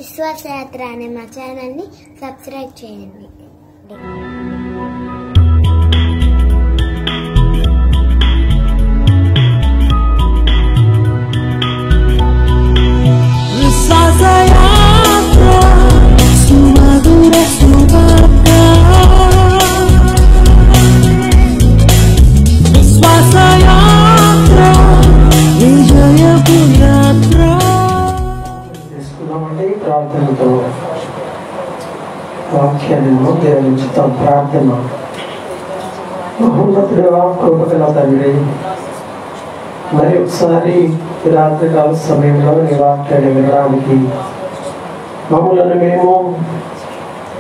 విశ్వాసయాత్ర అనే మా ఛానల్ని సబ్స్క్రైబ్ చేయండి. ప్రార్థనతో వాక్యాలను ధ్యానించుతాం. ప్రార్థన. మహోన్నతుడైన కృపగల తండ్రి, మరి ఒకసారి రాత్రికాల సమయంలో నీ వాక్యాన్ని వినడానికి మమ్మల్ని మేము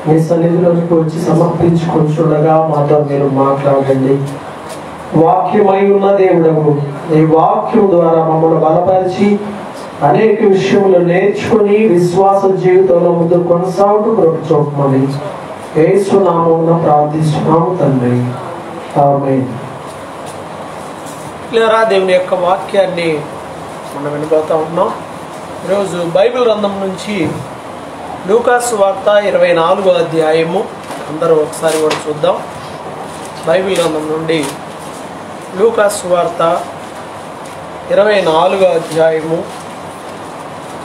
మీ సన్నిధిలోకి వచ్చి సమర్పించుకుంటుండగా మాతో మీరు మాట్లాడండి. వాక్యమై ఉన్న దేవుడవు, ఈ వాక్యం ద్వారా మమ్మల్ని బలపరిచి అనేక విషయములు నేర్చుకుని విశ్వాస జీవితంలో ముందు కొనసాగుతూ కృప చూపమని యేసు నామమున ప్రార్థిస్తున్నాము తండ్రి. ఆమేన్. దేవుని యొక్క వాక్యాన్ని మనం వినబోతా ఉన్నాం. ఈరోజు బైబిల్ గ్రంథం నుంచి లూకా సువార్త 24వ అధ్యాయము అందరూ ఒకసారి కూడా చూద్దాం. బైబిల్ గ్రంథం నుండి లూకా సువార్త 24వ అధ్యాయము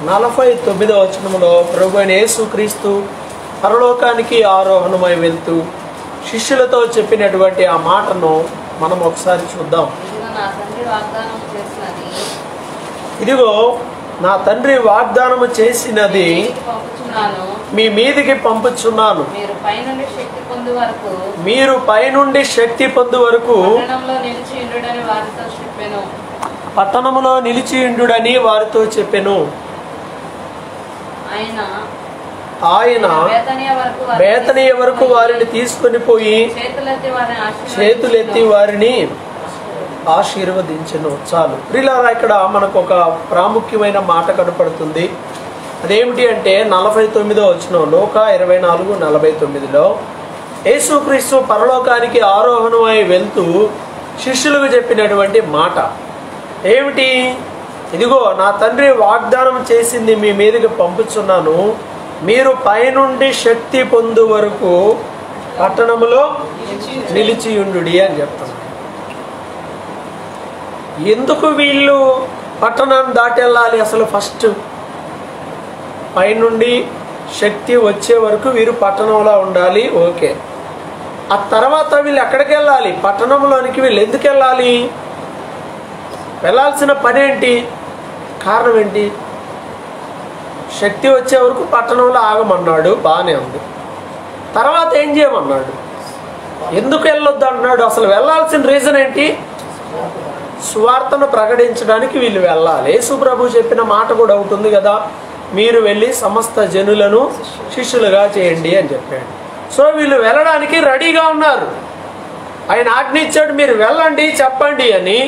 49వ వచనములో ప్రభువైన యేసుక్రీస్తు పరలోకానికి ఆరోహణమై వెళ్తూ శిష్యులతో చెప్పినటువంటి ఆ మాటను మనం ఒకసారి చూద్దాం. ఇదిగో నా తండ్రి వాగ్దానము చేసినది మీ మీదికి పంపుచున్నాను, మీరు పైనుండి శక్తి పొందు వరకు పట్టణములో నిలిచియుండుడని వారితో చెప్పెను. ఆయన బేతనియ వరకు వారిని తీసుకొని పోయి చేతులెత్తి వారిని ఆశీర్వదించెను. చాలు ప్రియులారా, ఇక్కడ మనకు ఒక ప్రాముఖ్యమైన మాట కనపడుతుంది. అదేమిటి అంటే 49వ వచనం, లూకా 24:49లో యేసుక్రీస్తు పరలోకానికి ఆరోహణమై వెళ్తూ శిష్యులకు చెప్పినటువంటి మాట ఏమిటి? ఇదిగో నా తండ్రి వాగ్దానం చేసింది మీ మీదకి పంపుచున్నాను, మీరు పైనుండి శక్తి పొందు వరకు పట్టణములో నిలిచియుండుడి అని చెప్తాను. ఎందుకు వీళ్ళు పట్టణాన్ని దాటెళ్ళాలి? అసలు ఫస్ట్ పైనుండి శక్తి వచ్చే వరకు వీరు పట్టణంలో ఉండాలి. ఓకే, ఆ తర్వాత వీళ్ళు ఎక్కడికి వెళ్ళాలి? పట్టణంలోనికి వీళ్ళు ఎందుకు వెళ్ళాలి? వెళ్ళాల్సిన పని ఏంటి? కారణం ఏంటి? శక్తి వచ్చే వరకు పట్టణంలో ఆగమన్నాడు, బాగానే ఉంది. తర్వాత ఏం చేయమన్నాడు? ఎందుకు వెళ్ళొద్దు అన్నాడు? అసలు వెళ్ళాల్సిన రీజన్ ఏంటి? సువార్తను ప్రకటించడానికి వీళ్ళు వెళ్ళాలి. యేసు ప్రభు చెప్పిన మాట కూడా ఉంటుంది కదా, మీరు వెళ్ళి సమస్త జనులను శిష్యులుగా చేయండి అని చెప్పాడు. సో వీళ్ళు వెళ్ళడానికి రెడీగా ఉన్నారు. ఆయన ఆజ్ఞ ఇచ్చాడు, మీరు వెళ్ళండి చెప్పండి అని.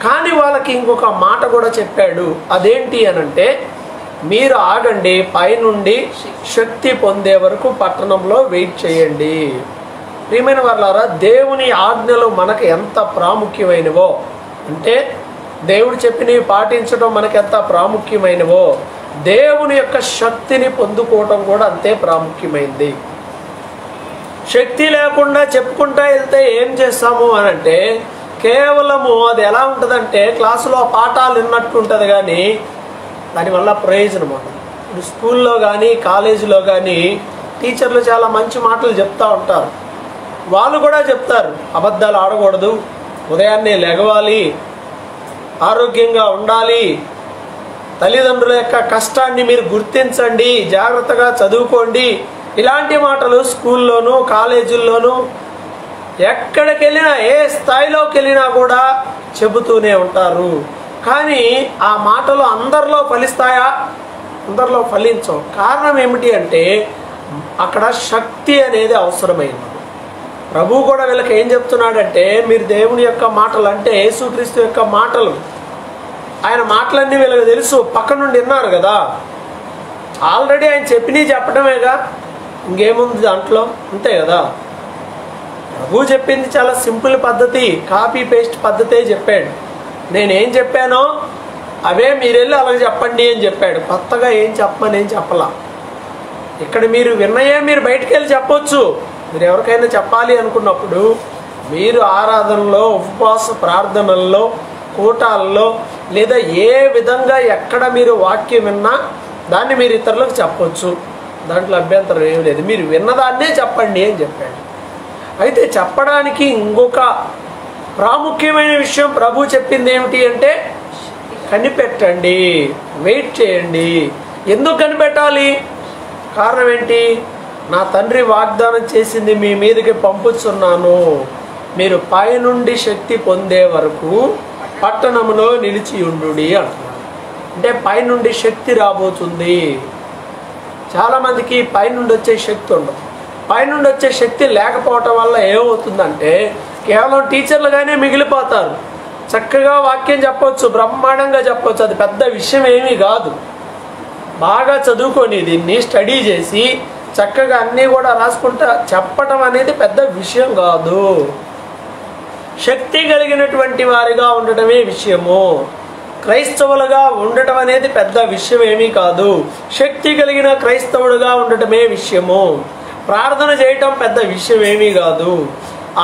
కానీ వాళ్ళకి ఇంకొక మాట కూడా చెప్పాడు. అదేంటి అనంటే, మీరు ఆగండి, పైనుండి శక్తి పొందే వరకు పట్టణంలో వెయిట్ చేయండి. ప్రియమైన వారలారా, దేవుని ఆజ్ఞలు మనకు ఎంత ప్రాముఖ్యమైనవో అంటే, దేవుడు చెప్పినవి పాటించడం మనకు ఎంత ప్రాముఖ్యమైనవో, దేవుని యొక్క శక్తిని పొందుకోవటం కూడా అంతే ప్రాముఖ్యమైంది. శక్తి లేకుండా చెప్పుకుంటా వెళ్తే ఏం చేస్తాము అనంటే, కేవలము అది ఎలా ఉంటుందంటే క్లాసులో పాఠాలు విన్నట్టు ఉంటుంది, కానీ దానివల్ల ప్రయోజనం ఉండదు. ఇప్పుడు స్కూల్లో కానీ కాలేజీలో కానీ టీచర్లు చాలా మంచి మాటలు చెప్తూ ఉంటారు. వాళ్ళు కూడా చెప్తారు, అబద్ధాలు ఆడకూడదు, ఉదయాన్నే లెగవాలి, ఆరోగ్యంగా ఉండాలి, తల్లిదండ్రుల యొక్క కష్టాన్ని మీరు గుర్తించండి, జాగ్రత్తగా చదువుకోండి. ఇలాంటి మాటలు స్కూల్లోనూ కాలేజీల్లోనూ ఎక్కడికి వెళ్ళినా, ఏ స్థాయిలోకి వెళ్ళినా కూడా చెబుతూనే ఉంటారు. కానీ ఆ మాటలు అందరిలో ఫలిస్తాయా? అందరిలో ఫలించవు. కారణం ఏమిటి అంటే, అక్కడ శక్తి అనేది అవసరమైంది. ప్రభు కూడా వీళ్ళకి ఏం చెప్తున్నాడంటే, మీరు దేవుని యొక్క మాటలు అంటే యేసుక్రీస్తు యొక్క మాటలు, ఆయన మాటలన్నీ వీళ్ళకి తెలుసు, పక్క నుండి విన్నారు కదా, ఆల్రెడీ ఆయన చెప్పినవి చెప్పడమేగా, ఇంకేముంది దాంట్లో, అంతే కదా. ప్రభు చెప్పింది చాలా సింపుల్ పద్ధతి, కాపీ పేస్ట్ పద్ధతే చెప్పాడు. నేనేం చెప్పానో అవే మీరు వెళ్ళి అలాగే చెప్పండి అని చెప్పాడు. కొత్తగా ఏం చెప్పమని ఏం చెప్పలా. ఇక్కడ మీరు విన్నయే మీరు బయటికి వెళ్ళి చెప్పొచ్చు. మీరు ఎవరికైనా చెప్పాలి అనుకున్నప్పుడు మీరు ఆరాధనలో, ఉపవాస ప్రార్థనల్లో, కూటాల్లో, లేదా ఏ విధంగా ఎక్కడ మీరు వాక్యం విన్నా దాన్ని మీరు ఇతరులకు చెప్పొచ్చు. దాంట్లో అభ్యంతరం ఏమి లేదు. మీరు విన్నదాన్నే చెప్పండి అని చెప్పాడు. అయితే చెప్పడానికి ఇంకొక ప్రాముఖ్యమైన విషయం ప్రభు చెప్పింది ఏమిటి అంటే, కనిపెట్టండి, వెయిట్ చేయండి. ఎందుకు కనిపెట్టాలి? కారణం ఏంటి? నా తండ్రి వాగ్దానం చేసింది మీ మీదకి పంపుతున్నాను, మీరు పైనుండి శక్తి పొందే వరకు పట్టణంలో నిలిచి ఉండుడి అంటున్నాడు. అంటే పైనుండి శక్తి రాబోతుంది. చాలామందికి పైనుండి వచ్చే శక్తి ఉండదు. పైనుండి వచ్చే శక్తి లేకపోవటం వల్ల ఏమవుతుందంటే కేవలం టీచర్లుగానే మిగిలిపోతారు. చక్కగా వాక్యం చెప్పవచ్చు, బ్రహ్మాండంగా చెప్పవచ్చు, అది పెద్ద విషయం ఏమీ కాదు. బాగా చదువుకొని దీన్ని స్టడీ చేసి చక్కగా అన్నీ కూడా రాసుకుంటా చెప్పటం అనేది పెద్ద విషయం కాదు. శక్తి కలిగినటువంటి వారిగా ఉండటమే విషయము. క్రైస్తవులుగా ఉండటం అనేది పెద్ద విషయం ఏమీ కాదు. శక్తి కలిగిన క్రైస్తవుడుగా ఉండటమే విషయము. ప్రార్థన చేయటం పెద్ద విషయం ఏమీ కాదు.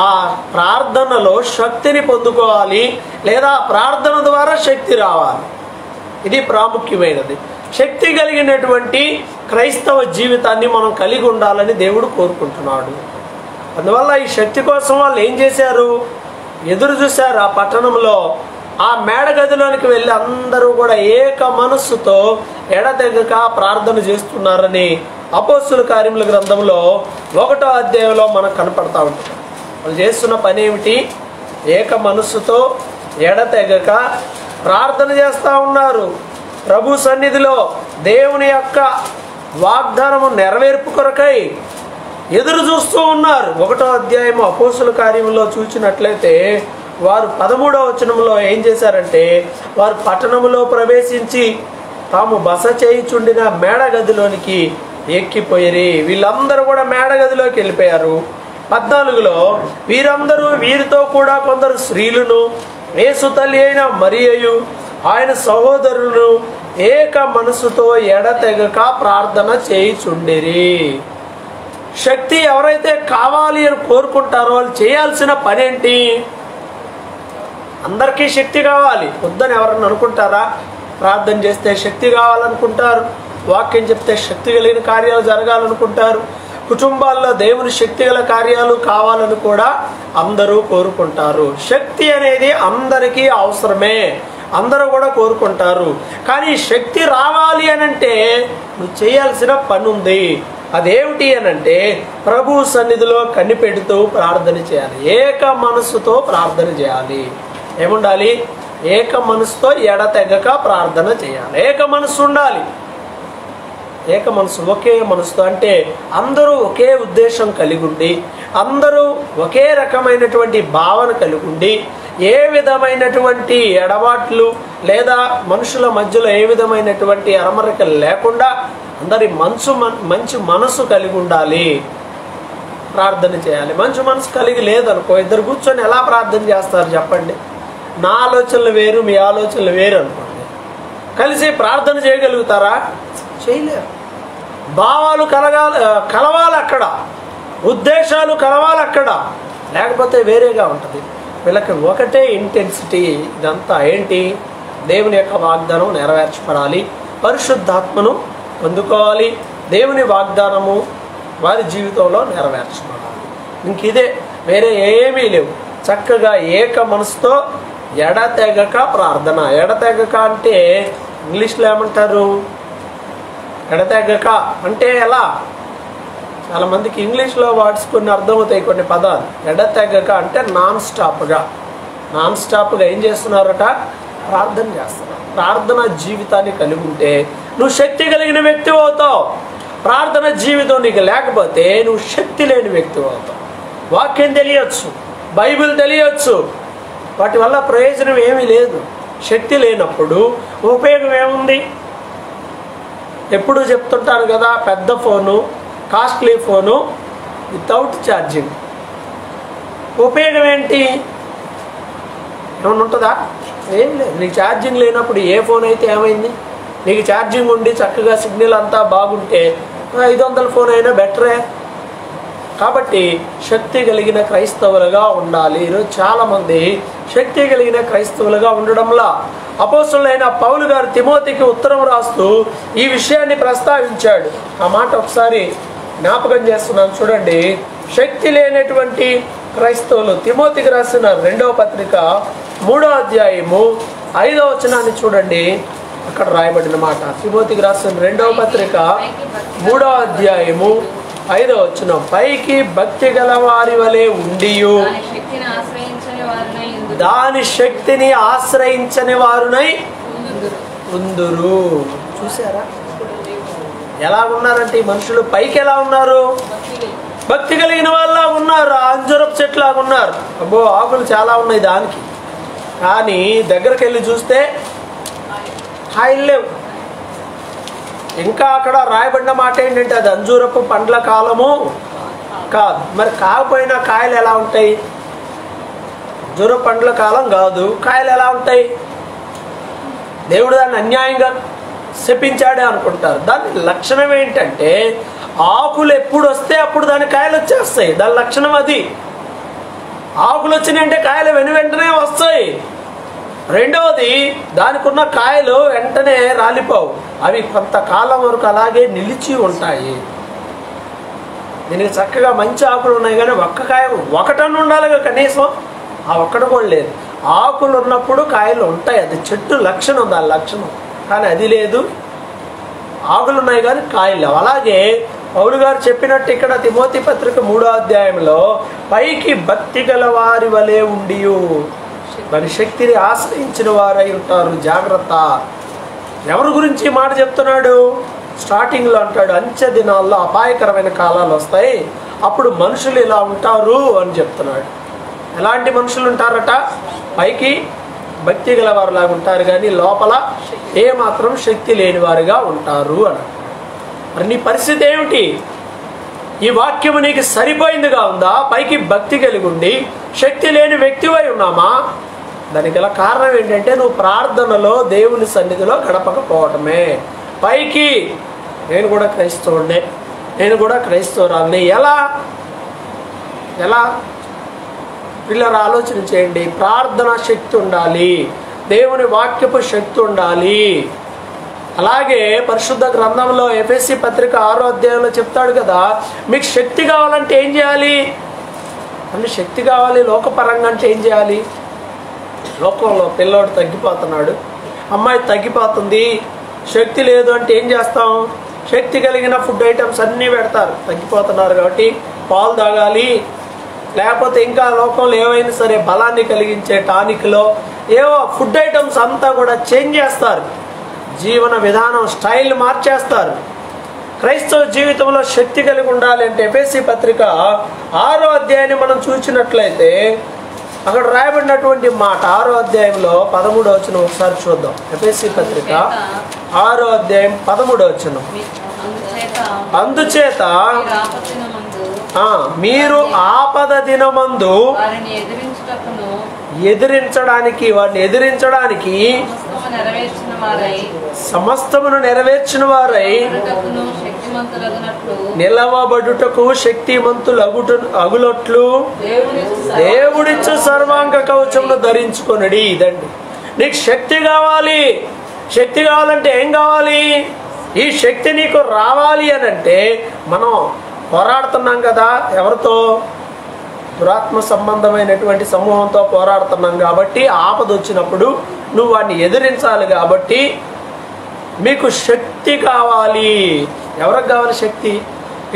ఆ ప్రార్థనలో శక్తిని పొందుకోవాలి, లేదా ప్రార్థన ద్వారా శక్తి రావాలి. ఇది ప్రాముఖ్యమైనది. శక్తి కలిగినటువంటి క్రైస్తవ జీవితాన్ని మనం కలిగి ఉండాలని దేవుడు కోరుకుంటున్నాడు. అందువల్ల ఈ శక్తి కోసం వాళ్ళు ఏం చేశారు? ఎదురు చూశారు. ఆ పట్టణంలో ఆ మేడ గదిలోనికి వెళ్ళి అందరూ కూడా ఏక మనస్సుతో ఎడతెగక ప్రార్థన చేస్తున్నారని అపోస్తుల కార్యముల గ్రంథంలో 1వ అధ్యాయంలో మనకు కనపడతా ఉంటుంది. వాళ్ళు చేస్తున్న పని ఏమిటి? ఏక మనస్సుతో ఎడతెగక ప్రార్థన చేస్తూ ఉన్నారు. ప్రభు సన్నిధిలో దేవుని యొక్క వాగ్దానము నెరవేర్పు కొరకై ఎదురు చూస్తూ ఉన్నారు. 1వ అధ్యాయం అపోస్తుల కార్యంలో చూసినట్లయితే వారు 13వ వచనంలో ఏం చేశారంటే, వారు పట్టణంలో ప్రవేశించి తాము బస చేయుచుండిన మేడ గదిలోనికి ఎక్కిపోయి వీళ్ళందరూ కూడా మేడ గదిలోకి వెళ్ళిపోయారు. 14లో వీరందరూ వీరితో కూడా కొందరు స్త్రీలను, యేసు తల్లి అయిన మరియయు ఆయన సహోదరులను ఏక మనసుతో ఎడతెగక ప్రార్థన చేయుచుండిరి. శక్తి ఎవరైతే కావాలి అని కోరుకుంటారో వాళ్ళు చేయాల్సిన పని ఏంటి? అందరికీ శక్తి కావాలి వద్దని ఎవరన్నా అనుకుంటారా? ప్రార్థన చేస్తే శక్తి కావాలనుకుంటారు, వాక్యం చెప్తే శక్తి కలిగిన కార్యాలు జరగాలనుకుంటారు, కుటుంబాల్లో దేవుని శక్తి గల కార్యాలు కావాలని కూడా అందరూ కోరుకుంటారు. శక్తి అనేది అందరికీ అవసరమే, అందరూ కూడా కోరుకుంటారు. కానీ శక్తి రావాలి అనంటే నువ్వు చేయాల్సిన పని ఉంది. అదేమిటి అనంటే ప్రభు సన్నిధిలో కనిపెడుతూ ప్రార్థన చేయాలి. ఏక మనస్సుతో ప్రార్థన చేయాలి. ఏముండాలి? ఏక మనసుతో ఎడతెగక ప్రార్థన చేయాలి. ఏక మనసు ఉండాలి. ఏక మనసు, ఒకే మనసుతో అంటే అందరూ ఒకే ఉద్దేశం కలిగి ఉండి, అందరూ ఒకే రకమైనటువంటి భావన కలిగి ఉండి, ఏ విధమైనటువంటి ఎడబాట్లు లేదా మనుషుల మధ్యలో ఏ విధమైనటువంటి అరమరికలు లేకుండా అందరి మంచి మనసు కలిగి ఉండాలి. ప్రార్థన చేయాలి. మంచి మనసు కలిగి లేదనుకో, ఇద్దరు కూర్చొని ఎలా ప్రార్థన చేస్తారు చెప్పండి? నా ఆలోచనలు వేరు, మీ ఆలోచనలు వేరు అనుకోండి. కలిసి ప్రార్థన చేయగలుగుతారా? చేయలేరు. భావాలు కలవాలి అక్కడ, ఉద్దేశాలు కలవాలి అక్కడ, లేకపోతే వేరేగా ఉంటుంది. వీళ్ళకి ఒకటే ఇంటెన్సిటీ. ఇదంతా ఏంటి? దేవుని యొక్క వాగ్దానం నెరవేర్చబడాలి, పరిశుద్ధాత్మను పొందుకోవాలి, దేవుని వాగ్దానము వారి జీవితంలో నెరవేర్చబడాలి. ఇంక ఇదే, వేరే ఏమీ లేవు. చక్కగా ఏక మనసుతో ఎడతెగక ప్రార్థన. ఎడతెగక అంటే ఇంగ్లీష్లో ఏమంటారు? ఎడతెగక అంటే ఎలా? చాలా మందికి ఇంగ్లీష్లో వర్డ్స్ కొన్ని అర్థమవుతాయి, కొన్ని పదాలు. ఎడతెగక అంటే నాన్ స్టాప్గా ఏం చేస్తున్నారట? ప్రార్థన చేస్తున్నారు. ప్రార్థన జీవితాన్ని కలిగి ఉంటే నువ్వు శక్తి కలిగిన వ్యక్తి అవుతావు. ప్రార్థన జీవితం నీకు లేకపోతే నువ్వు శక్తి లేని వ్యక్తి అవుతావు. వాక్యం తెలియచ్చు, బైబిల్ తెలియచ్చు, వాటి వల్ల ప్రయోజనం ఏమీ లేదు. శక్తి లేనప్పుడు ఉపయోగం ఏముంది? ఎప్పుడు చెప్తుంటాను కదా, పెద్ద phone, costly phone without charging ఉపయోగం ఏంటి? ఏమన్నా ఉంటుందా? ఏం లేదు. నీకు ఛార్జింగ్ లేనప్పుడు ఏ ఫోన్ అయితే ఏమైంది? నీకు ఛార్జింగ్ ఉండి చక్కగా సిగ్నల్ అంతా బాగుంటే 500 ఫోన్ అయినా బెటరే. కాబట్టి శక్తి కలిగిన క్రైస్తవులుగా ఉండాలి. ఈరోజు చాలామంది శక్తి కలిగిన క్రైస్తవులుగా ఉండడంలా అపోస్తలుడైన పౌలు గారు తిమోతికి ఉత్తరం రాస్తూ ఈ విషయాన్ని ప్రస్తావించాడు. ఆ మాట ఒకసారి జ్ఞాపకం చేస్తున్నాను చూడండి. శక్తి లేనటువంటి క్రైస్తవులు, తిమోతికి రాసిన 2వ పత్రిక 3వ అధ్యాయము 5వ వచనాన్ని చూడండి. అక్కడ రాయబడిన మాట, తిమోతికి రాసిన 2వ పత్రిక 3వ అధ్యాయము 5వ వచనం, పైకి భక్తి గల వారి వలె ఉండియు దాని శక్తిని ఆశ్రయించని వారునై ఉందురు. చూసారా ఎలా ఉన్నారంటే ఈ మనుషులు? పైకి ఎలా ఉన్నారు? భక్తి కలిగిన వాళ్ళ ఉన్నారు. అంజరపు చెట్లాగా ఉన్నారు. అబ్బో ఆకులు చాలా ఉన్నాయి దానికి, కానీ దగ్గరికి వెళ్ళి చూస్తే కాయలు లేవు. ఇంకా అక్కడ రాయబడిన మాట ఏంటంటే అది అంజూరపు పండ్ల కాలము కాదు. మరి కాకపోయినా కాయలు ఎలా ఉంటాయి? అంజూరపు పండ్ల కాలం కాదు, కాయలు ఎలా ఉంటాయి? దేవుడు దాన్ని అన్యాయంగా శపించాడే అనుకుంటారు. దాని లక్షణం ఏంటంటే ఆకులు ఎప్పుడు వస్తే అప్పుడు దాని కాయలు వచ్చేస్తాయి. దాని లక్షణం అది. ఆకులు వచ్చినాయంటే కాయలు వెంటనే వస్తాయి. రెండవది, దానికి ఉన్న కాయలు వెంటనే రాలిపోవు. అవి కొంతకాలం వరకు అలాగే నిలిచి ఉంటాయి. దీనికి చక్కగా మంచి ఆకులు ఉన్నాయి, కానీ ఒక్క కాయ ఒకటన్నా ఉండాలిగా కనీసం. ఆ ఒక్కటి కూడా లేదు. ఆకులు ఉన్నప్పుడు కాయలు ఉంటాయి. అది చెట్టు లక్షణం, దాని లక్షణం. కానీ అది లేదు. ఆకులు ఉన్నాయి కానీ కాయలు లేవు. అలాగే పౌలు గారు చెప్పినట్టు ఇక్కడ తిమోతి పత్రిక 3వ అధ్యాయంలో పైకి భక్తి గల వారి వలె ఉండియు దాని శక్తిని ఆశ్రయించిన వారై ఉంటారు. జాగ్రత్త. ఎవరి గురించి మాట చెప్తున్నాడు? స్టార్టింగ్లో అంటాడు, అంచె దినాల్లో అపాయకరమైన కాలాలు వస్తాయి, అప్పుడు మనుషులు ఇలా ఉంటారు అని చెప్తున్నాడు. ఎలాంటి మనుషులు ఉంటారట? పైకి భక్తి గల వారిలాగా ఉంటారు, కానీ లోపల ఏమాత్రం శక్తి లేని వారిగా ఉంటారు అని. మరి నీ పరిస్థితి ఏమిటి? ఈ వాక్యము నీకు సరిపోయిందిగా ఉందా? పైకి భక్తి కలిగి ఉండి శక్తి లేని వ్యక్తివై ఉన్నామా? దానికి గల కారణం ఏంటంటే నువ్వు ప్రార్థనలో దేవుని సన్నిధిలో గడపకపోవటమే. పైకి నేను కూడా క్రైస్తవుడినే, నేను కూడా క్రైస్తవురాల్ని. ఎలా పిల్లలు ఆలోచన చేయండి. ప్రార్థన శక్తి ఉండాలి, దేవుని వాక్యపు శక్తి ఉండాలి. అలాగే పరిశుద్ధ గ్రంథంలో ఎఫెసీ పత్రిక 6వ అధ్యాయంలో చెప్తాడు కదా, మీకు శక్తి కావాలంటే ఏం చేయాలి? అంటే శక్తి కావాలి లోకపరంగా అంటే ఏం చేయాలి? లోకంలో పిల్లోడు తగ్గిపోతున్నాడు, అమ్మాయి తగ్గిపోతుంది, శక్తి లేదు అంటే ఏం చేస్తాం? శక్తి కలిగిన ఫుడ్ ఐటమ్స్ అన్నీ పెడతారు. తగ్గిపోతున్నారు కాబట్టి పాలు తాగాలి, లేకపోతే ఇంకా లోకంలో ఏవైనా సరే బలాన్ని కలిగించే టానిక్లో ఏవో ఫుడ్ ఐటమ్స్ అంతా కూడా చేంజ్ చేస్తారు. జీవన విధానం స్టైల్ మార్చేస్తారు. క్రైస్తవ జీవితంలో శక్తి కలిగి ఉండాలి అంటే ఎఫెసీ పత్రిక 6వ అధ్యాయాన్ని మనం చూసినట్లయితే అక్కడ రాయబడినటువంటి మాట 6వ అధ్యాయంలో 13వ వచనం ఒకసారి చూద్దాం. ఎఫెసీ పత్రిక 6వ అధ్యాయం 13వ వచనం, అందుచేత మీరు ఆపద దినమందు వారిని ఎదిరించడానికి సమస్తమును నెరవేర్చిన వారై నిలవబడుటకు శక్తిమంతులు అగులట్లు దేవుడిచ్చు సర్వాంగ కవచమును ధరించుకొనుడి. ఇదండి నీకు శక్తి కావాలి. శక్తి కావాలంటే ఏం కావాలి? ఈ శక్తి నీకు రావాలి అని అంటే మనం పోరాడుతున్నాం కదా. ఎవరితో? దురాత్మ సంబంధమైనటువంటి సమూహంతో పోరాడుతున్నాం. కాబట్టి ఆపద వచ్చినప్పుడు నువ్వు వాడిని ఎదిరించాలి. కాబట్టి మీకు శక్తి కావాలి. ఎవరికి కావాలి శక్తి?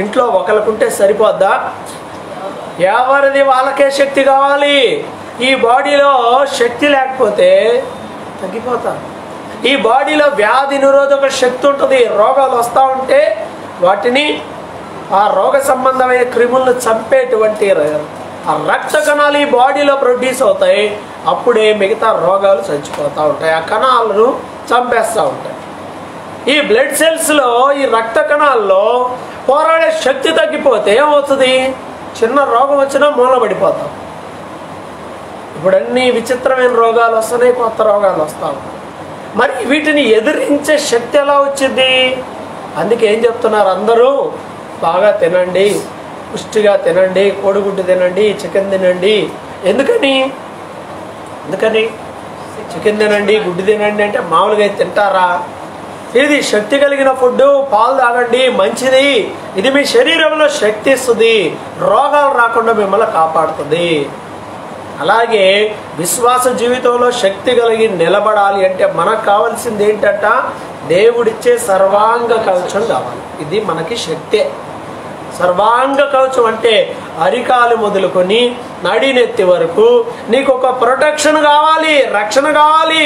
ఇంట్లో ఒకరికుంటే సరిపోద్దా? ఎవరిది వాళ్ళకే శక్తి కావాలి. ఈ బాడీలో శక్తి లేకపోతే తగ్గిపోతారు. ఈ బాడీలో వ్యాధి నిరోధక శక్తి ఉంటుంది. రోగాలు వస్తూ ఉంటే వాటిని, ఆ రోగ సంబంధమైన క్రిములను చంపేటువంటి ఆ రక్త కణాలు ఈ బాడీలో ప్రొడ్యూస్ అవుతాయి. అప్పుడే మిగతా రోగాలు చచ్చిపోతూ ఉంటాయి. ఆ కణాలను చంపేస్తూ ఉంటాయి. ఈ బ్లడ్ సెల్స్లో, ఈ రక్త కణాల్లో పోరాడే శక్తి తగ్గిపోతే ఏమవుతుంది? చిన్న రోగం వచ్చినా మూలబడిపోతాం. ఇప్పుడు అన్ని విచిత్రమైన రోగాలు వస్తున్నాయి, కొత్త రోగాలు వస్తూ ఉంటాయి. మరి వీటిని ఎదిరించే శక్తి ఎలా వచ్చింది? అందుకే ఏం చెప్తున్నారు, అందరూ బాగా తినండి, పుష్టిగా తినండి, కోడిగుడ్డు తినండి, చికెన్ తినండి. ఎందుకని చికెన్ తినండి, గుడ్డు తినండి అంటే మామూలుగా తింటారా? ఇది శక్తి కలిగిన ఫుడ్. పాలు తాగండి, మంచిది. ఇది మీ శరీరంలో శక్తి ఇస్తుంది, రోగాలు రాకుండా మిమ్మల్ని కాపాడుతుంది. అలాగే విశ్వాస జీవితంలో శక్తి కలిగి నిలబడాలి అంటే మనకు కావాల్సింది ఏంటంట, దేవుడిచ్చే సర్వాంగ కవచం కావాలి. ఇది మనకి శక్తే. సర్వాంగ కవచం అంటే అరికాలు మొదలుకొని నడినెత్తి వరకు నీకు ఒక ప్రొటెక్షన్ కావాలి, రక్షణ కావాలి.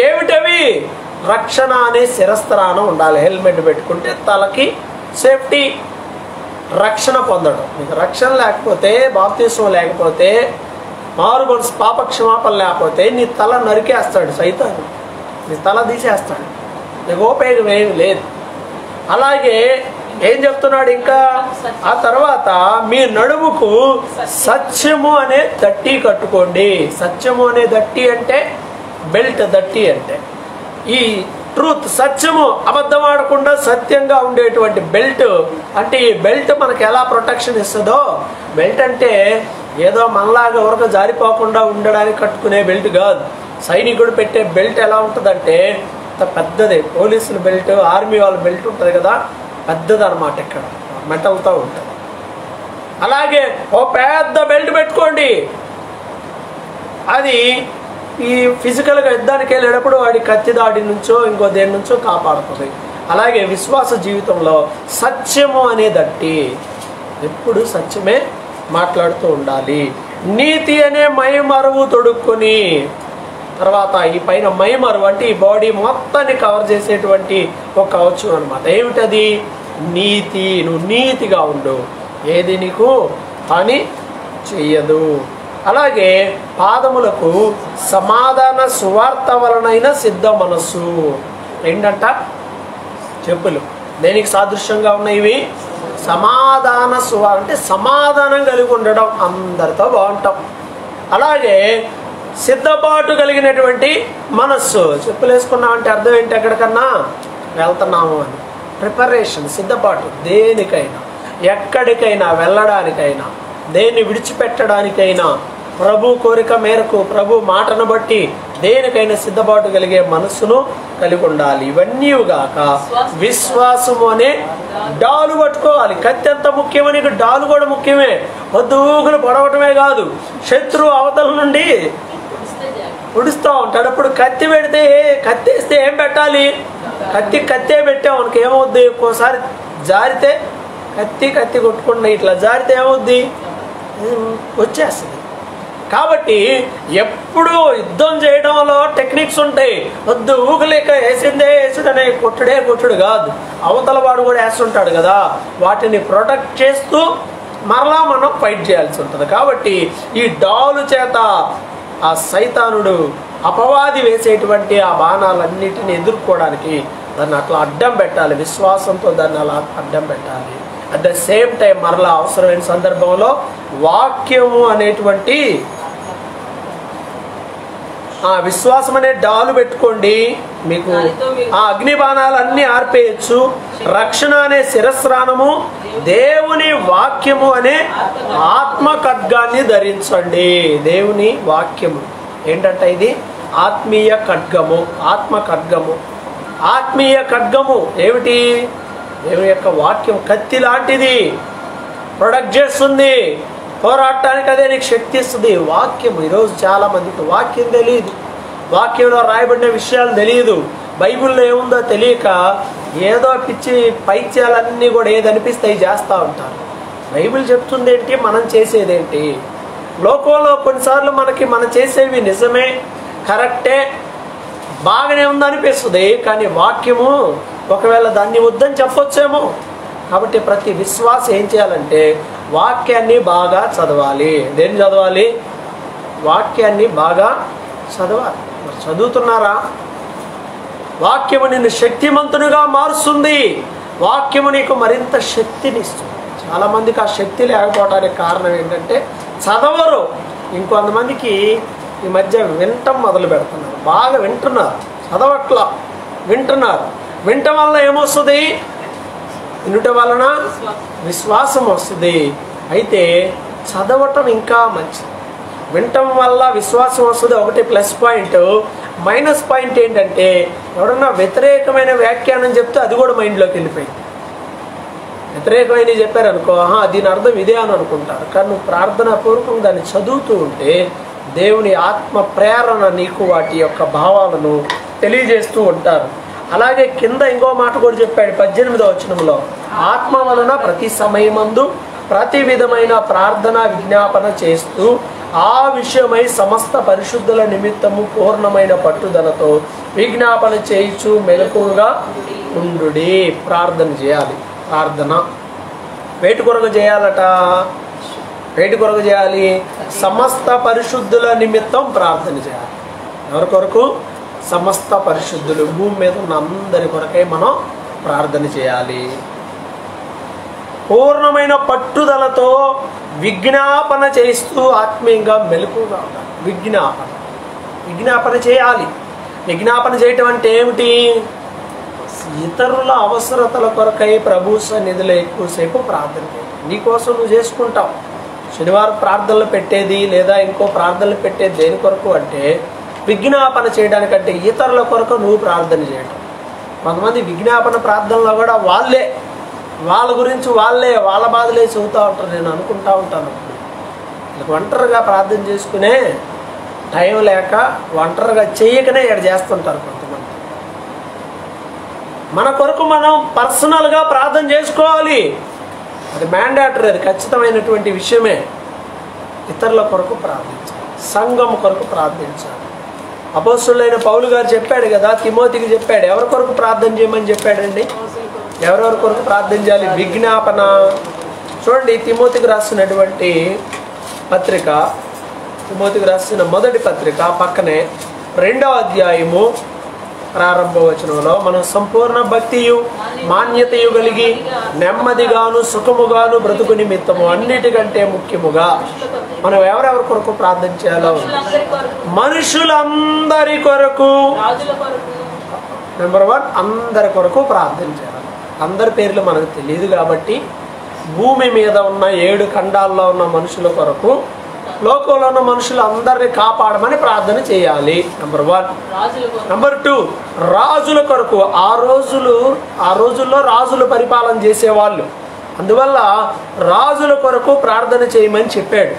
ఏమిటవి? రక్షణ అనే శిరస్త్రాణం ఉండాలి. హెల్మెట్ పెట్టుకుంటే తలకి సేఫ్టీ, రక్షణ పొందడం. మీకు రక్షణ లేకపోతే, బాప్తిస్మం లేకపోతే, మారు మనసు పాప క్షమాపణ లేకపోతే నీ తల నరికేస్తాడు సైతాను, నీ తల తీసేస్తాడు, నీకు ఉపయోగం ఏమి లేదు. అలాగే ఏం చెప్తున్నాడు ఇంకా, ఆ తర్వాత మీ నడుముకు సత్యము అనే దట్టి కట్టుకోండి. సత్యము అనే దట్టి అంటే బెల్ట్. దట్టి అంటే ఈ ట్రూత్, సత్యము, అబద్ధం ఆడకుండా సత్యంగా ఉండేటువంటి బెల్ట్. అంటే ఈ బెల్ట్ మనకు ఎలా ప్రొటెక్షన్ ఇస్తుందో, బెల్ట్ అంటే ఏదో మనలాగా ఎవరికి జారిపోకుండా ఉండడానికి కట్టుకునే బెల్ట్ కాదు. సైనికుడు పెట్టే బెల్ట్ ఎలా ఉంటుందంటే పెద్దది. పోలీసుల బెల్ట్, ఆర్మీ వాళ్ళ బెల్ట్ ఉంటుంది కదా, పెద్దది అనమాట. ఇక్కడ మెటల్తో ఉంటుంది. అలాగే ఓ పెద్ద బెల్ట్ పెట్టుకోండి. అది ఈ ఫిజికల్గా యుద్ధానికి వెళ్ళేటప్పుడు వాడి కత్తి దాడి నుంచో ఇంకో దేని నుంచో కాపాడుతుంది. అలాగే విశ్వాస జీవితంలో సత్యము అనేదట్టి ఎప్పుడు సత్యమే మాట్లాడుతూ ఉండాలి. నీతి అనే మైమరువు తొడుక్కొని, తర్వాత ఈ పైన మైమరువు అంటే ఈ బాడీ మొత్తాన్ని కవర్ చేసేటువంటి ఒక కవచం అనమాట. ఏమిటది? నీతి. నువ్వు నీతిగా ఉండు, ఏది నీకు హాని చెయ్యదు. అలాగే పాదములకు సమాధాన సువార్త వలనైన సిద్ధ మనస్సు. ఏంటంట? చెప్పులు. దేనికి సాదృశ్యంగా ఉన్నాయి? సమాధాన సువార్త అంటే సమాధానం కలిగి ఉండడం, అందరితో బాగుంటాం. అలాగే సిద్ధపాటు కలిగినటువంటి మనస్సు. చెప్పులు వేసుకున్నామంటే అర్థం ఏంటి? ఎక్కడికన్నా వెళ్తున్నాము అని ప్రిపరేషన్, సిద్ధపాటు. దేనికైనా, ఎక్కడికైనా వెళ్ళడానికైనా, దేన్ని విడిచిపెట్టడానికైనా, ప్రభు కోరిక మేరకు, ప్రభు మాటను బట్టి దేనికైనా సిద్ధపాటు కలిగే మనస్సును కలిగి ఉండాలి. ఇవన్నీ గాక విశ్వాసము అనే డాలు పట్టుకోవాలి. కత్తి ఎంత ముఖ్యమో నీకు డాలు కూడా ముఖ్యమే. వద్దూకులు పొడవటమే కాదు, శత్రువు అవతల నుండి ఉడుస్తూ ఉంటాడు. అప్పుడు కత్తి పెడితే, కత్తి వేస్తే ఏం పెట్టాలి? కత్తే పెట్టావు మనకి ఏమవుద్ది? ఒక్కోసారి జారితే కత్తి కొట్టుకుంటున్నా, ఇట్లా జారితే ఏమవుద్ది? వచ్చేస్తుంది. కాబట్టి ఎప్పుడు యుద్ధం చేయడంలో టెక్నిక్స్ ఉంటాయి. వద్దు ఊగలేక వేసిదనే కొట్టుడు కాదు, అవతల వాడు కూడా వేస్తుంటాడు కదా, వాటిని ప్రొటెక్ట్ చేస్తూ మరలా మనం ఫైట్ చేయాల్సి ఉంటుంది. కాబట్టి ఈ డాలు చేత ఆ సైతానుడు, అపవాది వేసేటువంటి ఆ బాణాలన్నిటిని ఎదుర్కోవడానికి దాన్ని అట్లా అడ్డం పెట్టాలి. విశ్వాసంతో దాన్ని అలా అడ్డం పెట్టాలి. అట్ ద సేమ్ టైం మరలా అవసరమైన సందర్భంలో వాక్యము అనేటువంటి విశ్వాసం అనే డాలు పెట్టుకోండి. మీకు ఆ అగ్ని బాణాలన్నీ ఆర్పేయచ్చు. రక్షణ అనే శిరస్రాణము, దేవుని వాక్యము అనే ఆత్మ ఖడ్గాన్ని ధరించండి. దేవుని వాక్యము ఏంటంటే ఇది ఆత్మీయ ఖడ్గము, ఆత్మ ఖడ్గము. ఆత్మీయ ఖడ్గము ఏమిటి? దేవుని యొక్క వాక్యం కత్తి లాంటిది, ప్రొడక్ట్ చేస్తుంది, పోరాటానికి అదే నీకు శక్తి ఇస్తుంది. వాక్యం. ఈరోజు చాలా మందికి వాక్యం తెలియదు, వాక్యంలో రాయబడిన విషయాలు తెలియదు, బైబిల్లో ఏముందో తెలియక ఏదో పిచ్చి పైత్యాలన్నీ కూడా ఏది అనిపిస్తాయి చేస్తూ ఉంటారు. బైబిల్ చెప్తుంది ఏంటి, మనం చేసేదేంటి? లోకంలో కొన్నిసార్లు మనం చేసేవి నిజమే, కరెక్టే, బాగానే ఉందనిపిస్తుంది. కానీ వాక్యము ఒకవేళ దాన్ని వద్దని చెప్పొచ్చేమో. కాబట్టి ప్రతి విశ్వాసం ఏం చేయాలంటే వాక్యాన్ని బాగా చదవాలి. దేన్ని చదవాలి? వాక్యాన్ని బాగా చదవాలి. చదువుతున్నారా? వాక్యము నిన్ను శక్తిమంతునిగా మారుస్తుంది. వాక్యము నీకు మరింత శక్తిని ఇస్తుంది. చాలామందికి ఆ శక్తి లేకపోవడానికి కారణం ఏంటంటే చదవరు. ఇంకొంతమందికి ఈ మధ్య వినటం మొదలు పెడుతున్నారు, బాగా వింటున్నారు, చదవట్లా వింటున్నారు. వినటం వల్ల ఏమొస్తుంది? వినుట వలన విశ్వాసం వస్తుంది. అయితే చదవటం ఇంకా మంచిది. వినటం వల్ల విశ్వాసం వస్తుంది, ఒకటి ప్లస్ పాయింట్. మైనస్ పాయింట్ ఏంటంటే ఎవరన్నా వ్యతిరేకమైన వ్యాఖ్యానం చెప్తే అది కూడా మైండ్లోకి వెళ్ళిపోయింది. వ్యతిరేకమైన చెప్పారనుకో, దీని అర్థం ఇదే అని అనుకుంటారు. కానీ నువ్వు ప్రార్థనా పూర్వకంగా దాన్ని చదువుతూ ఉంటే దేవుని ఆత్మ ప్రేరణ నీకు వాటి యొక్క భావాలను తెలియజేస్తూ ఉంటారు. అలాగే కింద ఇంకో మాట కూడా చెప్పాడు 18వ వచనంలో, ఆత్మ వలన ప్రతి సమయమందు ప్రతి విధమైన ప్రార్థన విజ్ఞాపన చేస్తూ ఆ విషయమై సమస్త పరిశుద్ధుల నిమిత్తము పూర్ణమైన పట్టుదలతో విజ్ఞాపన చేయించు మెలకువగా ఉండుడి. ప్రార్థన చేయాలి. ప్రార్థన వేటి కొరకు చేయాలట? వేటి కొరకు చేయాలి? సమస్త పరిశుద్ధుల నిమిత్తం ప్రార్థన చేయాలి. ఎవరి కొరకు? సమస్త పరిశుద్ధులు, భూమి మీద ఉన్న అందరి కొరకై మనం ప్రార్థన చేయాలి. పూర్ణమైన పట్టుదలతో విజ్ఞాపన చేస్తూ ఆత్మీయంగా మెలకుగా ఉండాలి. విజ్ఞాపన చేయాలి. విజ్ఞాపన చేయటం అంటే ఏమిటి? ఇతరుల అవసరతల కొరకై ప్రభు సన్నిధిలో ఎక్కువసేపు ప్రార్థన చేయాలి. నీకోసం నువ్వు చేసుకుంటావు. శనివారం ప్రార్థనలు పెట్టేది లేదా ఇంకో ప్రార్థనలు పెట్టేది దేని కొరకు అంటే విజ్ఞాపన చేయడానికంటే ఇతరుల కొరకు నువ్వు ప్రార్థన చేయడం. కొంతమంది విజ్ఞాపన ప్రార్థనలో కూడా వాళ్ళ గురించి వాళ్ళ బాధలే చెబుతూ ఉంటారు. నేను అనుకుంటా ఉంటాను, ఒంటరిగా ప్రార్థన చేసుకునే టైం లేక ఒంటరిగా చేయకనే ఇక్కడ చేస్తుంటారు కొంతమంది. మన కొరకు మనం పర్సనల్గా ప్రార్థన చేసుకోవాలి. అది మ్యాండేటరీ, అది ఖచ్చితమైనటువంటి విషయమే. ఇతరుల కొరకు ప్రార్థించాలి, సంఘం కొరకు ప్రార్థించాలి. అపోస్తులైన పౌలు గారు చెప్పాడు కదా, తిమోతికి చెప్పాడు. ఎవరి కొరకు ప్రార్థన చేయమని చెప్పాడండి? ఎవరెవరి కొరకు ప్రార్థన చేయాలి? విజ్ఞాపన. చూడండి, తిమోతికి రాసినటువంటి పత్రిక, తిమోతికి రాసిన మొదటి పత్రిక పక్కనే 2వ అధ్యాయము ప్రారంభ వచనంలో మనం సంపూర్ణ భక్తియు మాన్యతయు కలిగి నెమ్మదిగాను సుఖముగాను బ్రతుకు నిమిత్తము అన్నిటికంటే ముఖ్యముగా మనం ఎవరెవరి కొరకు ప్రార్థన చేయాలో మనుషులందరి కొరకు. నెంబర్ 1, అందరి కొరకు ప్రార్థన చేయాలి. అందరి పేర్లు మనకు తెలియదు కాబట్టి భూమి మీద ఉన్న 7 ఖండాల్లో ఉన్న మనుషుల కొరకు, లోకంలో ఉన్న మనుషులు అందరినీ కాపాడమని ప్రార్థన చేయాలి. నెంబర్ 1. నెంబర్ 2, రాజుల కొరకు. ఆ రోజుల్లో రాజులు పరిపాలన చేసేవాళ్ళు, అందువల్ల రాజుల కొరకు ప్రార్థన చేయమని చెప్పాడు.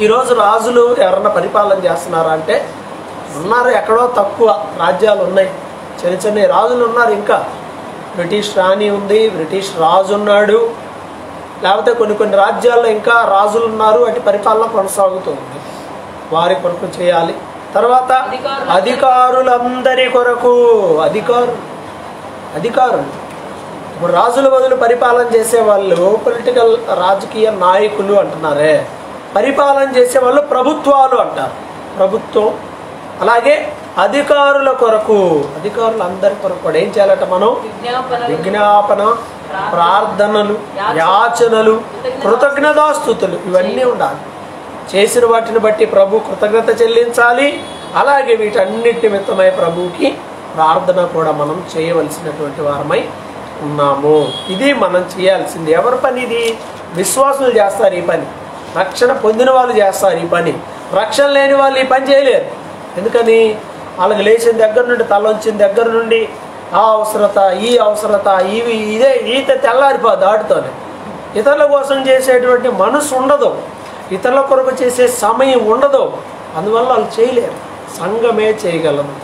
ఈరోజు రాజులు ఎవరన్నా పరిపాలన చేస్తున్నారా అంటే ఉన్నారు. ఎక్కడో తక్కువ రాజ్యాలు ఉన్నాయి, చిన్న చిన్న రాజులు ఉన్నారు. ఇంకా బ్రిటిష్ రాణి ఉంది, బ్రిటిష్ రాజు ఉన్నాడు, లేకపోతే కొన్ని రాజ్యాల్లో ఇంకా రాజులు ఉన్నారు. వాటి పరిపాలన కొనసాగుతుంది. వారి కొరకు చేయాలి. తర్వాత అధికారులందరి కొరకు. అధికారులు ఇప్పుడు రాజుల బదులు పరిపాలన చేసేవాళ్ళు పొలిటికల్ రాజకీయ నాయకులు అంటున్నారే, పరిపాలన చేసేవాళ్ళు ప్రభుత్వాలు అంటారు. ప్రభుత్వం. అలాగే అధికారుల కొరకు, అధికారులందరి కొరకు కూడా ఏం చేయాలట? మనం విజ్ఞాపన, ప్రార్థనలు, యాచనలు, కృతజ్ఞతాస్తుతులు ఇవన్నీ ఉండాలి. చేసిన వాటిని బట్టి ప్రభు కృతజ్ఞత చెల్లించాలి. అలాగే వీటన్నిటి నిమిత్తమై ప్రభుకి ప్రార్థన కూడా మనం చేయవలసినటువంటి వారమై ఉన్నాము. ఇది మనం చేయాల్సింది. ఎవరి పని ఇది? విశ్వాసులు చేస్తారు ఈ పని. రక్షణ పొందిన వాళ్ళు చేస్తారు ఈ పని. రక్షణ లేని వాళ్ళు ఈ పని చేయలేరు. ఎందుకని? వాళ్ళకి లేచిన దగ్గర నుండి, తలొంచిన దగ్గర నుండి ఆ అవసరత, ఈ అవసరత, ఈత తెల్లారిపోద్ది ఆడుతోనే. ఇతరుల కోసం చేసేటువంటి మనసు ఉండదు, ఇతరుల కొరకు చేసే సమయం ఉండదు. అందువల్ల వాళ్ళు చేయలేరు. సంఘమే చేయగలదు,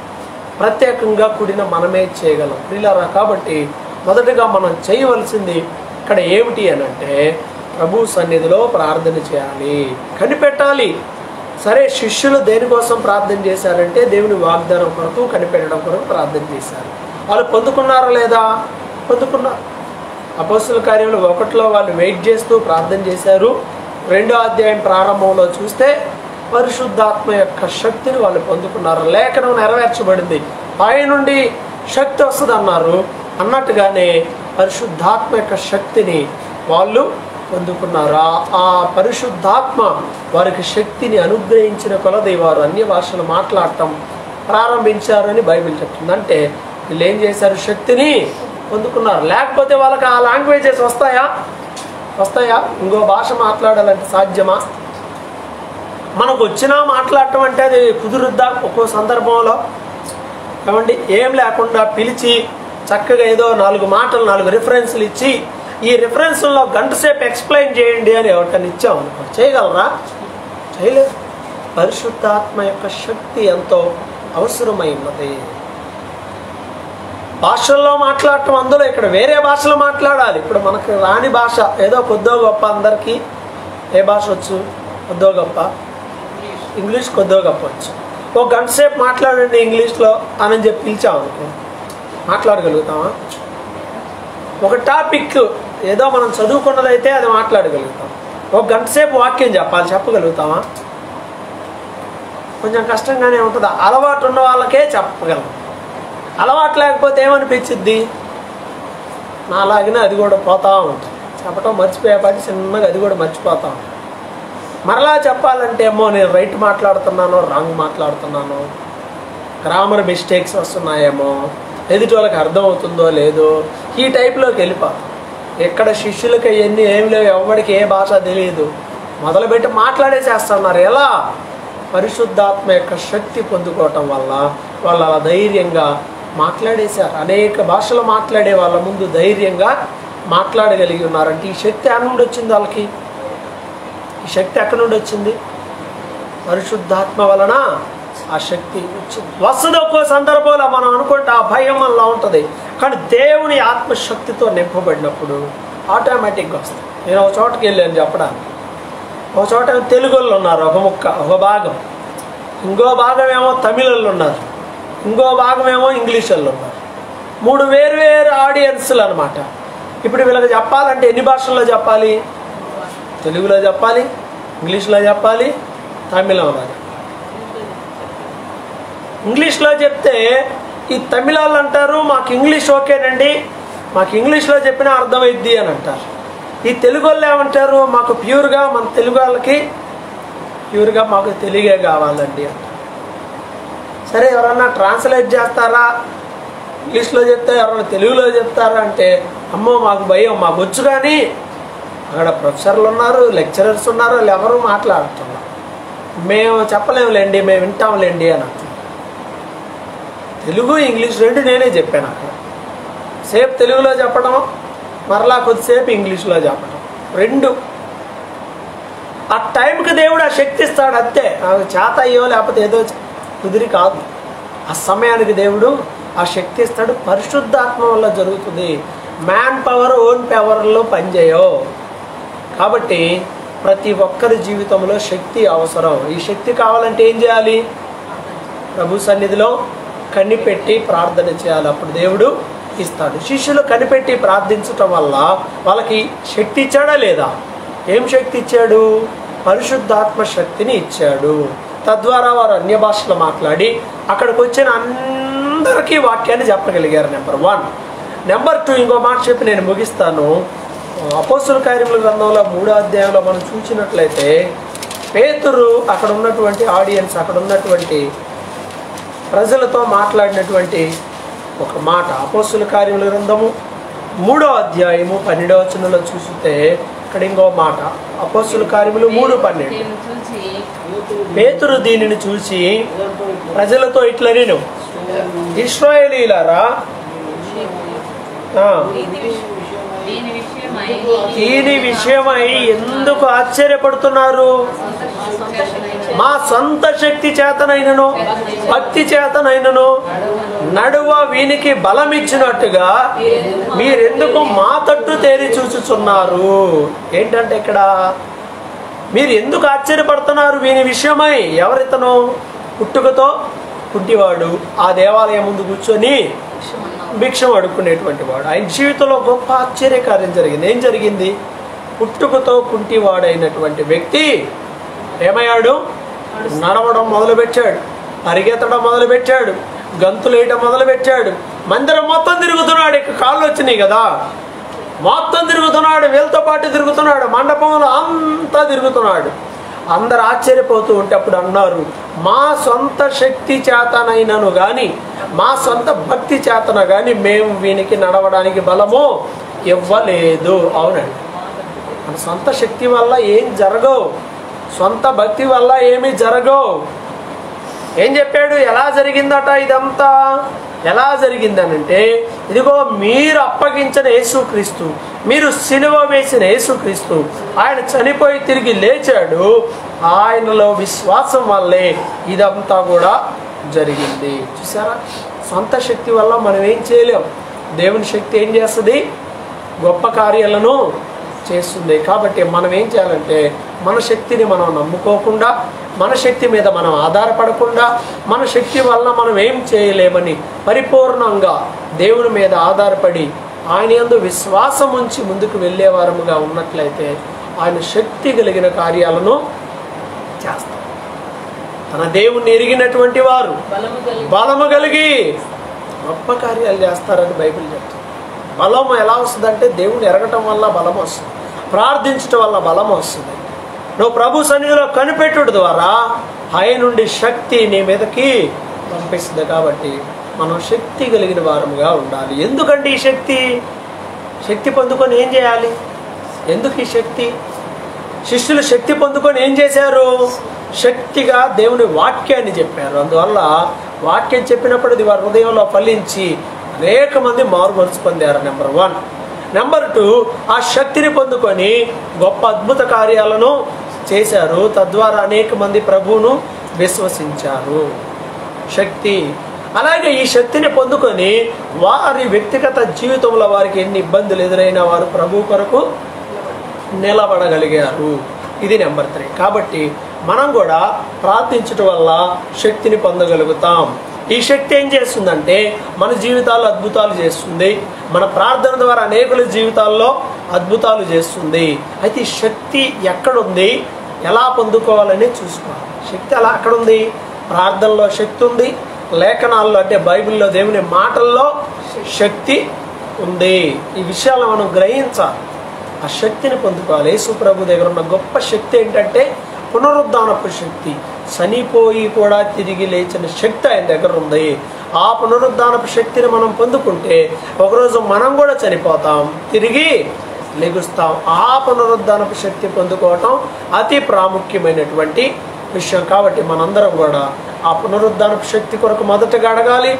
ప్రత్యేకంగా కూడిన మనమే చేయగలం ప్రియులారా. కాబట్టి మొదటగా మనం చేయవలసింది ఇక్కడ ఏమిటి అని అంటే ప్రభు సన్నిధిలో ప్రార్థన చేయాలి, కనిపెట్టాలి. సరే, శిష్యులు దేనికోసం ప్రార్థన చేశారంటే దేవుని వాగ్దానం కొరకు, కనిపెట్టడం కొరకు ప్రార్థన చేశారు. వాళ్ళు పొందుకున్నారా లేదా? పొందుకున్నారు. అపోస్తుల కార్యంలో 1లో వాళ్ళు వెయిట్ చేస్తూ ప్రార్థన చేశారు. 2వ అధ్యాయం ప్రారంభంలో చూస్తే పరిశుద్ధాత్మ యొక్క శక్తిని వాళ్ళు పొందుకున్నారు. లేఖనం నెరవేర్చబడింది. పైనుండి శక్తి వస్తుంది అన్నారు. అన్నట్టుగానే పరిశుద్ధాత్మ యొక్క శక్తిని వాళ్ళు పొందుకున్నారు. ఆ పరిశుద్ధాత్మ వారికి శక్తిని అనుగ్రహించిన కొలది వారు అన్య భాషలు మాట్లాడటం ప్రారంభించారని బైబిల్ చెప్తుంది. అంటే వీళ్ళు ఏం చేశారు? శక్తిని పొందుకున్నారు. లేకపోతే వాళ్ళకి ఆ లాంగ్వేజెస్ వస్తాయా? ఇంకో భాష మాట్లాడాలంటే సాధ్యమా? మనకు వచ్చినా మాట్లాడటం అంటే అది కుదురుద్దా? ఒక్కో సందర్భంలో ఏమండి, ఏం లేకుండా పిలిచి చక్కగా ఏదో 4 మాటలు 4 రిఫరెన్స్లు ఇచ్చి ఈ రిఫరెన్స్లో గంట సేపు ఎక్స్ప్లెయిన్ చేయండి అని ఎవరికైనా ఇచ్చామనుకో, చేయగలరా? చేయలేదు. పరిశుద్ధాత్మ యొక్క శక్తి ఎంతో అవసరమైనది. భాషల్లో మాట్లాడటం, అందులో ఇక్కడ వేరే భాషలో మాట్లాడాలి. ఇప్పుడు మనకు రాని భాష ఏదో కొద్దో గొప్ప, అందరికీ ఏ భాష వచ్చు? కొద్దో గొప్ప ఇంగ్లీష్, కొద్దో గొప్ప వచ్చు. ఒక గంట సేపు మాట్లాడండి ఇంగ్లీష్లో అని చెప్పి పిలిచామనుకో, మాట్లాడగలుగుతామా? ఒక టాపిక్ ఏదో మనం చదువుకున్నదైతే అది మాట్లాడగలుగుతాం. ఒక గంట సేపు వాక్యం చెప్పగలుగుతామా? కొంచెం కష్టంగానే ఉంటుంది. అలవాటు ఉన్న వాళ్ళకే చెప్పగలం. అలవాటు లేకపోతే ఏమనిపించిద్ది? నాలాగిన అది కూడా పోతా ఉంటుంది. చెప్పటం మర్చిపోయేపాటి చిన్నగా అది కూడా మర్చిపోతా ఉంటుంది. మరలా చెప్పాలంటే ఏమో నేను రైట్ మాట్లాడుతున్నానో రాంగ్ మాట్లాడుతున్నానో, గ్రామర్ మిస్టేక్స్ వస్తున్నాయేమో, ఎదుటి వాళ్ళకి అర్థమవుతుందో లేదో, ఈ టైప్లోకి వెళ్ళిపోతాం. ఎక్కడ శిష్యులకి అవన్నీ ఏం లేవు, ఎవరికి ఏ భాష తెలియదు, మొదలుపెట్టి మాట్లాడేసేస్తున్నారు. ఎలా? పరిశుద్ధాత్మ యొక్క శక్తి పొందుకోవటం వల్ల వాళ్ళు అలా ధైర్యంగా మాట్లాడేశారు. అనేక భాషలు మాట్లాడే వాళ్ళ ముందు ధైర్యంగా మాట్లాడగలిగి ఉన్నారంటే ఈ శక్తి ఎక్కడి నుండి వచ్చింది? వాళ్ళకి ఈ శక్తి ఎక్కడి నుండి వచ్చింది? పరిశుద్ధాత్మ వలన ఆ శక్తి వచ్చింది. వస్తుంది ఒక్కో సందర్భంలో మనం అనుకుంటే ఆ భయం వల్ల ఉంటుంది, కానీ దేవుని ఆత్మశక్తితో నింపబడినప్పుడు ఆటోమేటిక్గా వస్తుంది. నేను ఒక చోటకి వెళ్ళాను చెప్పడానికి. ఒక చోట తెలుగు వాళ్ళు ఉన్నారు, ఒక ముక్క, ఒక భాగం. ఇంకో భాగం ఏమో తమిళళ్ళు ఉన్నారు, ఇంకో భాగం ఏమో ఇంగ్లీష్ వాళ్ళు ఉన్నారు. 3 వేరు ఆడియన్స్లు అనమాట. ఇప్పుడు వీళ్ళకి చెప్పాలంటే ఎన్ని భాషల్లో చెప్పాలి? తెలుగులో చెప్పాలి, ఇంగ్లీష్లో చెప్పాలి, తమిళంలో. ఇంగ్లీష్లో చెప్తే ఈ తమిళ వాళ్ళు అంటారు మాకు ఇంగ్లీష్ ఓకేనండి, మాకు ఇంగ్లీష్లో చెప్పినా అర్థమైద్ది అని అంటారు. ఈ తెలుగు వాళ్ళు ఏమంటారు? మాకు ప్యూర్గా, మన తెలుగు వాళ్ళకి ప్యూర్గా మాకు తెలుగే కావాలండి అంటారు. సరే, ఎవరన్నా ట్రాన్స్లేట్ చేస్తారా? ఇంగ్లీష్లో చెప్తే ఎవరన్నా తెలుగులో చెప్తారా అంటే అమ్మో మాకు భయం, మాకు వచ్చు, కానీ అక్కడ ప్రొఫెసర్లు ఉన్నారు, లెక్చరర్స్ ఉన్నారు, వాళ్ళు ఎవరు మాట్లాడుతున్నారు, మేము చెప్పలేములేండి, మేము వింటాంలేండి అని అంటున్నారు. తెలుగు ఇంగ్లీష్ 2 నేనే చెప్పాను. అక్కడ సేపు తెలుగులో చెప్పడం, మరలా కొద్దిసేపు ఇంగ్లీష్లో చెప్పడం, 2. ఆ టైంకి దేవుడు ఆ శక్తి ఇస్తాడు అంతే. నాకు చేత అయ్యో లేకపోతే ఏదో కుదిరి కాదు. ఆ సమయానికి దేవుడు ఆ శక్తి ఇస్తాడు. పరిశుద్ధాత్మ వల్ల జరుగుతుంది. మ్యాన్ పవర్, ఓన్ పవర్లో పనిచేయవు. కాబట్టి ప్రతి ఒక్కరి జీవితంలో శక్తి అవసరం. ఈ శక్తి కావాలంటే ఏం చేయాలి? ప్రభు సన్నిధిలో కనిపెట్టి ప్రార్థన చేయాలి, అప్పుడు దేవుడు ఇస్తాడు. శిష్యులు కనిపెట్టి ప్రార్థించటం వల్ల వాళ్ళకి శక్తి ఇచ్చాడా లేదా? ఏం శక్తి ఇచ్చాడు? పరిశుద్ధాత్మ శక్తిని ఇచ్చాడు. తద్వారా వారు అన్య భాషలు మాట్లాడి అక్కడికి వచ్చిన అందరికీ వాక్యాన్ని చెప్పగలిగారు. నెంబర్ 1. నెంబర్ 2, ఇంకో మాట చెప్పి నేను ముగిస్తాను. అపోస్తుల కార్యముల గ్రంథంలో 3వ అధ్యాయంలో మనం చూసినట్లయితే పేతురు అక్కడ ఉన్నటువంటి ఆడియన్స్, అక్కడ ఉన్నటువంటి ప్రజలతో మాట్లాడినటువంటి ఒక మాట. అపోస్తుల కార్యముల గ్రంథము 3వ అధ్యాయము 12వ వచనంలో చూస్తే ఇక్కడ ఇంకో మాట. అపోస్తుల కార్యములు 3:12. పేతురు దీనిని చూసి ప్రజలతో ఇట్లా, నేను ఇశ్రాయేలీయులారా, దీని విషయమై ఎందుకు ఆశ్చర్యపడుతున్నారు? మా సొంత శక్తి చేతనైనను భక్తి చేతనైనను నడువ వీనికి బలం ఇచ్చినట్టుగా మీరెందుకు మా తట్టు తేరి చూచుచున్నారు? ఏంటంటే ఇక్కడ మీరు ఎందుకు ఆశ్చర్యపడుతున్నారు వీని విషయమై? ఎవరితను? పుట్టుకతో కుంటివాడు, ఆ దేవాలయం ముందు కూర్చొని భిక్షం అడుక్కునేటువంటి వాడు. ఆయన జీవితంలో గొప్ప ఆశ్చర్యకార్యం జరిగింది. ఏం జరిగింది? పుట్టుకతో కుంటివాడైనటువంటి వ్యక్తి ఏమయ్యాడు? నడవడం మొదలుపెట్టాడు, పరిగెత్తడం మొదలుపెట్టాడు, గంతులేయడం మొదలుపెట్టాడు. మందిరం మొత్తం తిరుగుతున్నాడు. ఇక కాళ్ళు వచ్చినాయి కదా, మొత్తం తిరుగుతున్నాడు, వీళ్ళతో పాటు తిరుగుతున్నాడు, మండపంలో అంతా తిరుగుతున్నాడు. అందరు ఆశ్చర్యపోతూ ఉంటే అప్పుడు అన్నారు, మా సొంత శక్తి చేతనైనను గాని మా సొంత భక్తి చేతన కానీ మేము వీనికి నడవడానికి బలము ఇవ్వలేదు. అవునండి, మన సొంత శక్తి వల్ల ఏం జరగవు, సొంత భక్తి వల్ల ఏమీ జరగవు. ఏం చెప్పాడు? ఎలా జరిగిందట ఇదంతా? ఎలా జరిగిందనంటే, ఇదిగో మీరు అప్పగించిన యేసుక్రీస్తు, మీరు సిలువ వేసిన యేసుక్రీస్తు, ఆయన చనిపోయి తిరిగి లేచాడు. ఆయనలో విశ్వాసం వల్లే ఇదంతా కూడా జరిగింది. చూసారా, సొంత శక్తి వల్ల మనం ఏం చేయలేం. దేవుని శక్తి ఏం చేస్తుంది? గొప్ప కార్యాలను చేస్తుంది. కాబట్టి మనం ఏం చేయాలంటే, మన శక్తిని మనం నమ్ముకోకుండా, మన శక్తి మీద మనం ఆధారపడకుండా, మన శక్తి వల్ల మనం ఏం చేయలేమని పరిపూర్ణంగా దేవుని మీద ఆధారపడి ఆయన యందు విశ్వాసం ఉంచి ముందుకు వెళ్ళేవారముగా ఉన్నట్లయితే ఆయన శక్తి కలిగిన కార్యాలను చేస్తారు. తన దేవుణ్ణి ఎరిగినటువంటి వారు బలము కలిగి గొప్ప కార్యాలు చేస్తారని బైబిల్ చెప్తుంది. బలం ఎలా వస్తుందంటే, దేవుని ఎరగటం వల్ల బలం వస్తుంది, ప్రార్థించటం వల్ల బలం వస్తుంది. నువ్వు ప్రభు సన్నిధిలో కనిపెట్టుడు ద్వారా ఆయన నుండి శక్తి నీ మీదకి పంపిస్తుంది. కాబట్టి మనం శక్తి కలిగిన వారముగా ఉండాలి. ఎందుకంటే ఈ శక్తి పొందుకొని ఏం చేయాలి? ఎందుకు ఈ శక్తి? శిష్యులు శక్తి పొందుకొని ఏం చేశారు? శక్తిగా దేవుని వాక్యాన్ని చెప్పారు. అందువల్ల వాక్యం చెప్పినప్పుడు అది వారి హృదయంలో ఫలించి అనేక మంది మారు మనసు పొందారు. నెంబర్ 1. నెంబర్ 2, ఆ శక్తిని పొందుకొని గొప్ప అద్భుత కార్యాలను చేశారు. తద్వారా అనేక మంది ప్రభువును విశ్వసించారు. శక్తి. అలాగే ఈ శక్తిని పొందుకొని వారి వ్యక్తిగత జీవితంలో వారికి ఎన్ని ఇబ్బందులు ఎదురైనా వారు ప్రభు కొరకు నిలబడగలిగారు. ఇది నెంబర్ 3. కాబట్టి మనం కూడా ప్రార్థించటం వల్ల శక్తిని పొందగలుగుతాం. ఈ శక్తి ఏం చేస్తుందంటే, మన జీవితాల్లో అద్భుతాలు చేస్తుంది. మన ప్రార్థన ద్వారా అనేకుల జీవితాల్లో అద్భుతాలు చేస్తుంది. అయితే ఈ శక్తి ఎక్కడుంది, ఎలా పొందుకోవాలని చూసుకోవాలి. శక్తి అలా అక్కడుంది. ప్రార్థనలో శక్తి ఉంది, లేఖనాల్లో అంటే బైబిల్లో దేవుని మాటల్లో శక్తి ఉంది. ఈ విషయాలు మనం గ్రహించాలి, ఆ శక్తిని పొందుకోవాలి. యేసు ప్రభు దగ్గర ఉన్న గొప్ప శక్తి ఏంటంటే పునరుద్ధానపు శక్తి. చనిపోయి కూడా తిరిగి లేచిన శక్తి ఆయన దగ్గర ఉంది. ఆ పునరుద్ధానపు శక్తిని మనం పొందుకుంటే ఒకరోజు మనం కూడా చనిపోతాం, తిరిగి లెగుస్తాం. ఆ పునరుద్ధానపు శక్తి పొందుకోవటం అతి ప్రాముఖ్యమైనటువంటి విషయం. కాబట్టి మనందరం కూడా ఆ పునరుద్ధానపు శక్తి కొరకు మొదటగా అడగాలి.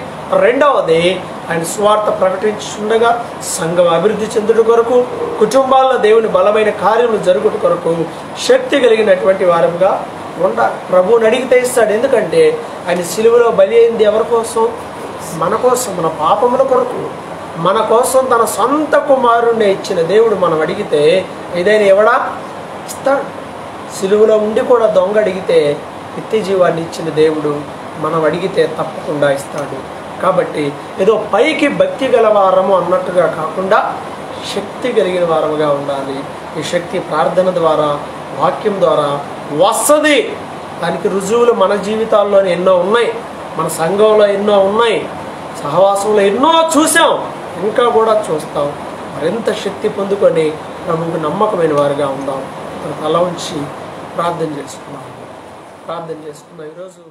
రెండవది, ఆయన సువార్త ప్రకటించుండగా సంఘం అభివృద్ధి చెందుట కొరకు, కుటుంబాల్లో దేవుని బలమైన కార్యములు జరుగుట కొరకు శక్తి కలిగినటువంటి వారముగా ఉండాలి. ప్రభువుని అడిగితే ఇస్తాడు. ఎందుకంటే ఆయన సిలువలో బలి అయింది ఎవరి కోసం? మన కోసం, మన పాపముల కొరకు, మన కోసం తన సొంత కుమారుణ్ణి ఇచ్చిన దేవుడు మనం అడిగితే ఏదైనా ఎవడా ఇస్తాడు. సిలువలో ఉండి కూడా దొంగ అడిగితే నిత్య జీవాన్ని ఇచ్చిన దేవుడు మనం అడిగితే తప్పకుండా ఇస్తాడు. కాబట్టి ఏదో పైకి భక్తి గల వారము అన్నట్టుగా కాకుండా శక్తి కలిగిన వారముగా ఉండాలి. ఈ శక్తి ప్రార్థన ద్వారా, వాక్యం ద్వారా వస్తుంది. దానికి రుజువులు మన జీవితాల్లో ఎన్నో ఉన్నాయి, మన సంఘంలో ఎన్నో ఉన్నాయి, సహవాసంలో ఎన్నో చూసాం, ఇంకా కూడా చూస్తాం. మరింత శక్తి పొందుకొని ప్రభువుకు నమ్మకమైన వారుగా ఉందాం. తల ఉంచి ప్రార్థన చేసుకుందాం. ఈరోజు